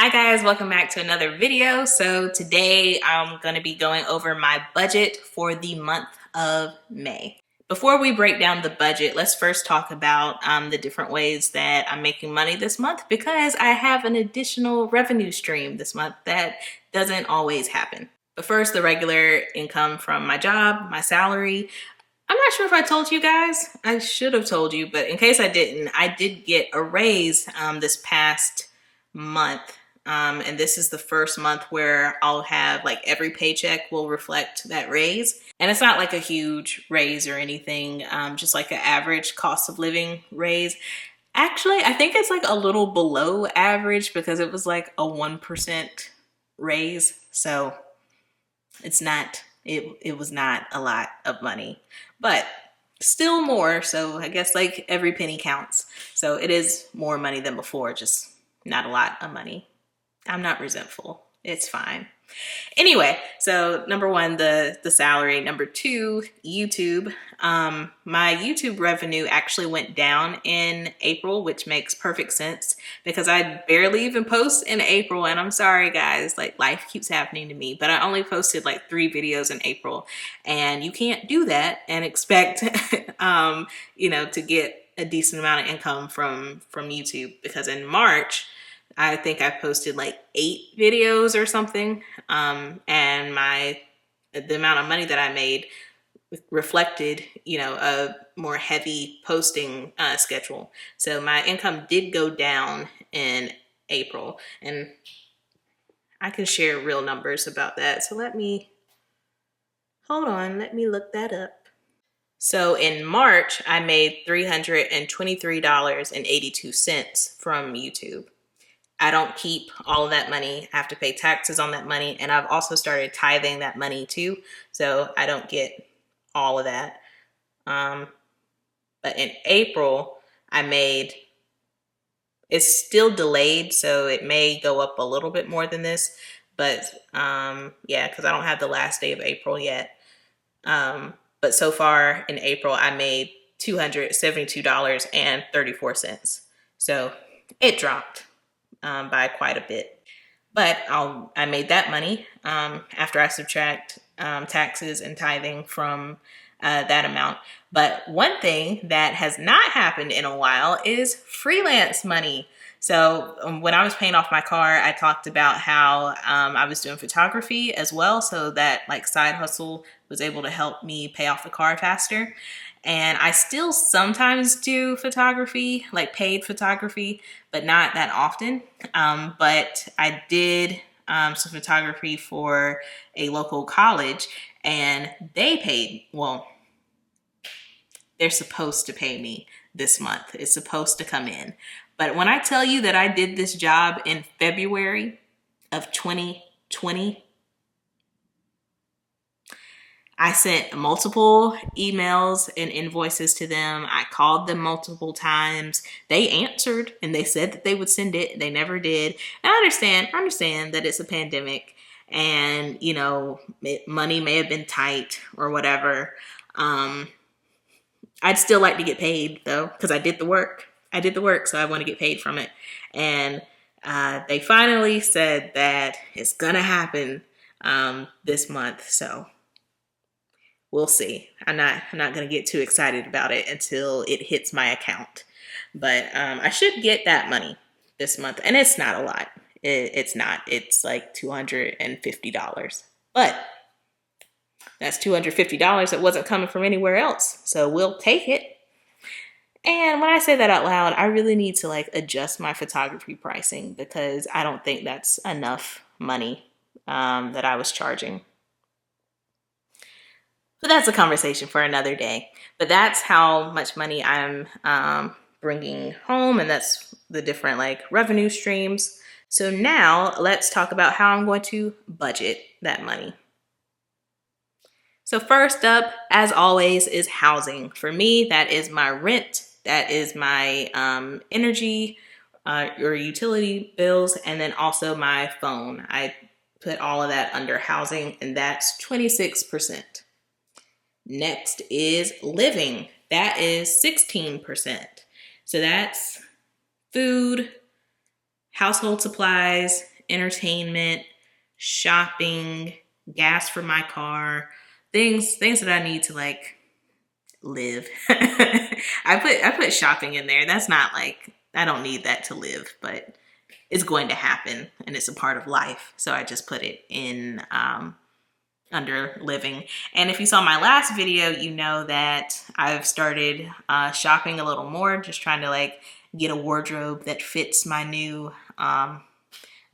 Hi guys, welcome back to another video. So today I'm going to be going over my budget for the month of May. Before we break down the budget, let's first talk about the different ways that I'm making money this month, because I have an additional revenue stream this month that doesn't always happen. But first, the regular income from my job, my salary. I'm not sure if I told you guys. I should have told you, but in case I didn't, I did get a raise this past month. And this is the first month where I'll have like every paycheck will reflect that raise. And it's not like a huge raise or anything, just like an average cost of living raise. Actually, I think it's like a little below average because it was like a 1% raise. So it's not, it was not a lot of money, but still more. So I guess like every penny counts. So it is more money than before, just not a lot of money. I'm not resentful. It's fine. Anyway, so number one, the salary. Number two, YouTube. My YouTube revenue actually went down in April, which makes perfect sense because I barely even post in April. And I'm sorry, guys, like life keeps happening to me, but I only posted like 3 videos in April, and you can't do that and expect, to get a decent amount of income from YouTube, because in March, I think I posted like 8 videos or something. And the amount of money that I made reflected, a more heavy posting schedule. So my income did go down in April, and I can share real numbers about that. So let me look that up. So in March, I made $323.82 from YouTube. I don't keep all of that money. I have to pay taxes on that money. And I've also started tithing that money too. So I don't get all of that. But in April, it's still delayed. So it may go up a little bit more than this. But yeah, because I don't have the last day of April yet. But so far in April, I made $272.34. So it dropped by quite a bit. But I made that money after I subtract taxes and tithing from that amount. But one thing that has not happened in a while is freelance money. So when I was paying off my car, I talked about how I was doing photography as well. So that like side hustle was able to help me pay off the car faster. And I still sometimes do photography, like paid photography, but not that often. But I did some photography for a local college, and they paid, well, they're supposed to pay me this month. It's supposed to come in. But when I tell you that I did this job in February of 2020, I sent multiple emails and invoices to them. I called them multiple times. They answered and they said that they would send it. They never did. And I understand that it's a pandemic and, money may have been tight or whatever. I'd still like to get paid though, because I did the work. So I want to get paid from it. And they finally said that it's going to happen this month. So we'll see. I'm not going to get too excited about it until it hits my account. But I should get that money this month. And it's not a lot. It's not. It's like $250. But that's $250 that wasn't coming from anywhere else. So we'll take it. And when I say that out loud, I really need to like adjust my photography pricing, because I don't think that's enough money that I was charging. But that's a conversation for another day. But that's how much money I'm bringing home, and that's the different like revenue streams. So now let's talk about how I'm going to budget that money. So first up, as always, is housing. For me, that is my rent, that is my energy or utility bills, and then also my phone. I put all of that under housing, and that's 26%. Next is living. That is 16%. So that's food, household supplies, entertainment, shopping, gas for my car, things that I need to like live. I put shopping in there. That's not like, I don't need that to live, but it's going to happen and it's a part of life. So I just put it in under living. And if you saw my last video, you know that I've started shopping a little more, just trying to like get a wardrobe that fits my new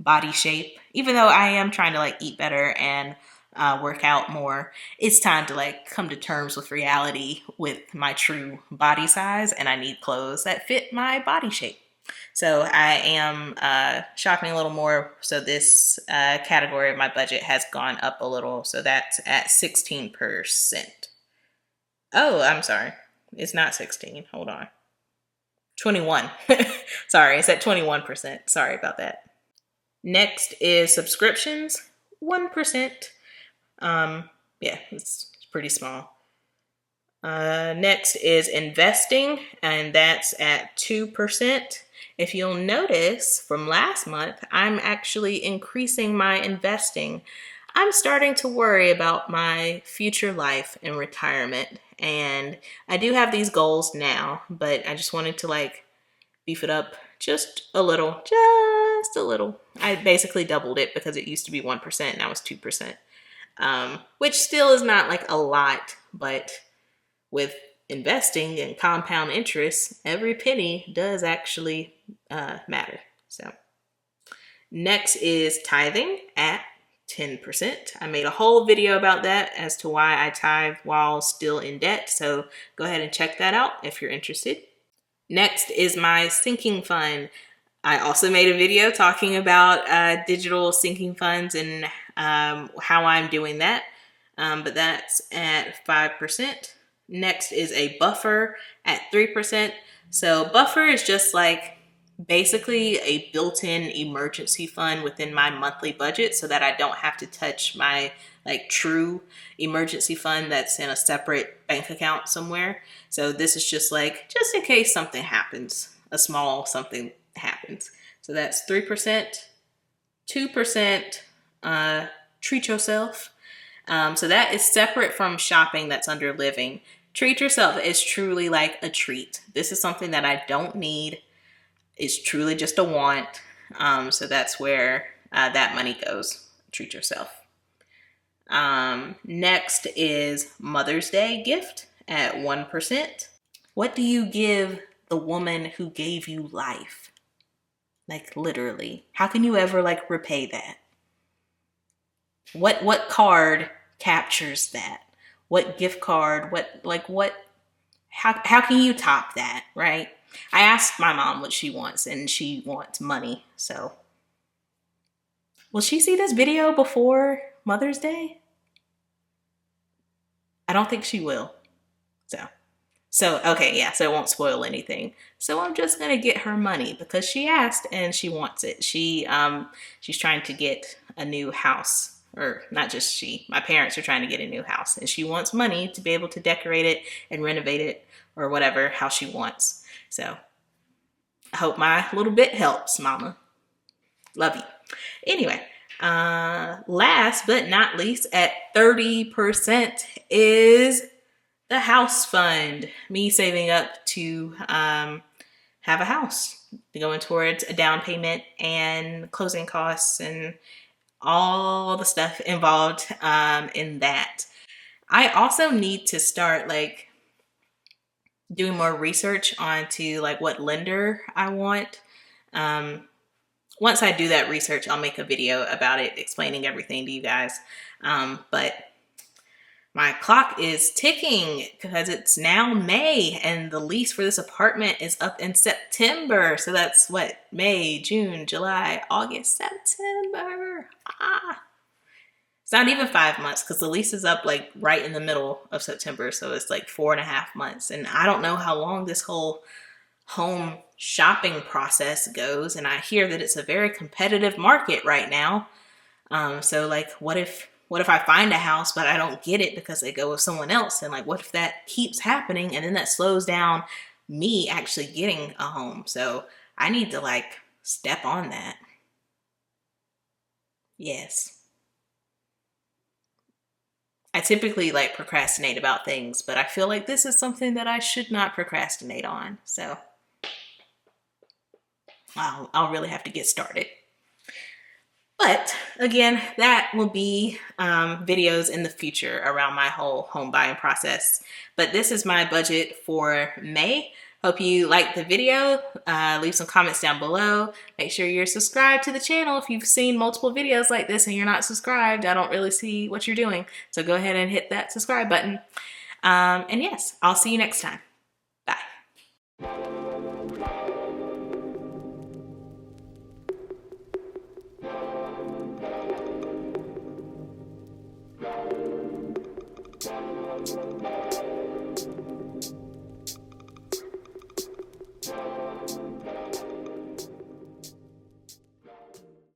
body shape. Even though I am trying to like eat better and work out more, it's time to like come to terms with reality with my true body size, and I need clothes that fit my body shape. So I am shopping a little more. So this category of my budget has gone up a little. So that's at 16%. Oh, I'm sorry. It's not 16. Hold on. 21. Sorry, it's at 21%. Sorry about that. Next is subscriptions, 1%. Yeah, it's pretty small. Next is investing, and that's at 2%. If you'll notice from last month, I'm actually increasing my investing. I'm starting to worry about my future life and retirement, and I do have these goals now, but I just wanted to like beef it up just a little, just a little. I basically doubled it because it used to be 1%, now it's 2%, which still is not like a lot, but with investing and compound interest, every penny does actually matter. So next is tithing at 10%. I made a whole video about that as to why I tithe while still in debt. So go ahead and check that out if you're interested. Next is my sinking fund. I also made a video talking about digital sinking funds and how I'm doing that. But that's at 5%. Next is a buffer at 3%. So buffer is just like basically a built-in emergency fund within my monthly budget so that I don't have to touch my like true emergency fund that's in a separate bank account somewhere. So this is just like, just in case something happens, a small something happens. So that's 3%, 2%, treat yourself. So that is separate from shopping that's under living. Treat yourself is truly like a treat. This is something that I don't need. It's truly just a want. So that's where that money goes. Treat yourself. Next is Mother's Day gift at 1%. What do you give the woman who gave you life? Like literally, how can you ever like repay that? What card captures that? What gift card, how can you top that, right? I asked my mom what she wants and she wants money. So will she see this video before Mother's Day? I don't think she will. So okay, yeah, so it won't spoil anything. So I'm just gonna get her money because she asked and she wants it. She's trying to get a new house. Or not just she, my parents are trying to get a new house and she wants money to be able to decorate it and renovate it or whatever, how she wants. So I hope my little bit helps, mama. Love you. Anyway, last but not least at 30% is the house fund. Me saving up to have a house, going towards a down payment and closing costs and all the stuff involved in that. I also need to start like doing more research onto like what lender I want. Once I do that research, I'll make a video about it, explaining everything to you guys. But my clock is ticking because it's now May and the lease for this apartment is up in September. So that's what, May, June, July, August, September. It's not even 5 months because the lease is up like right in the middle of September. So it's like 4.5 months. And I don't know how long this whole home shopping process goes. And I hear that it's a very competitive market right now. So like, what if I find a house, but I don't get it because they go with someone else? And like, what if that keeps happening? And then that slows down me actually getting a home. So I need to like step on that. Yes. I typically like procrastinate about things, but I feel like this is something that I should not procrastinate on. So I'll really have to get started. But again, that will be videos in the future around my whole home buying process. But this is my budget for May. Hope you liked the video. Leave some comments down below. Make sure you're subscribed to the channel. If you've seen multiple videos like this and you're not subscribed, I don't really see what you're doing. So go ahead and hit that subscribe button. And yes, I'll see you next time.